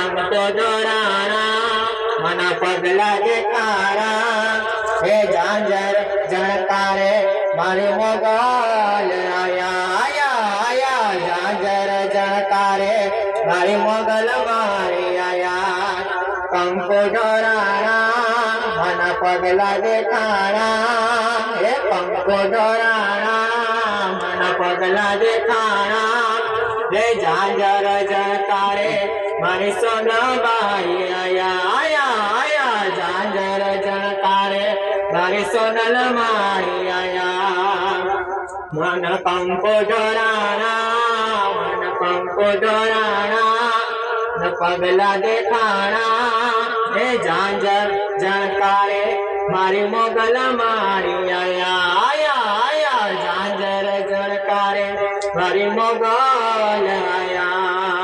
पंखो दोराणा मन पगला देखाड़ा हे झांझर झणकारे मारी मोगल आया आया आया झांझर झणकारे मारी मोगल मारी आया पंखो दोराणा मन पगला देखाड़ा हे पंखो दोराणा मन पगला देखाड़ा हे झांझर झणकारे मारी सोनबाई आया आया आया झांझर झणकारे मारी सोनल मारी आया मन पंखो दोराणा मन पंखो दोराणा न पगला देखाड़ा हे झांझर झणकारे मारी मोगल मारी आया आया आया झांझर झणकारे मारी मोगल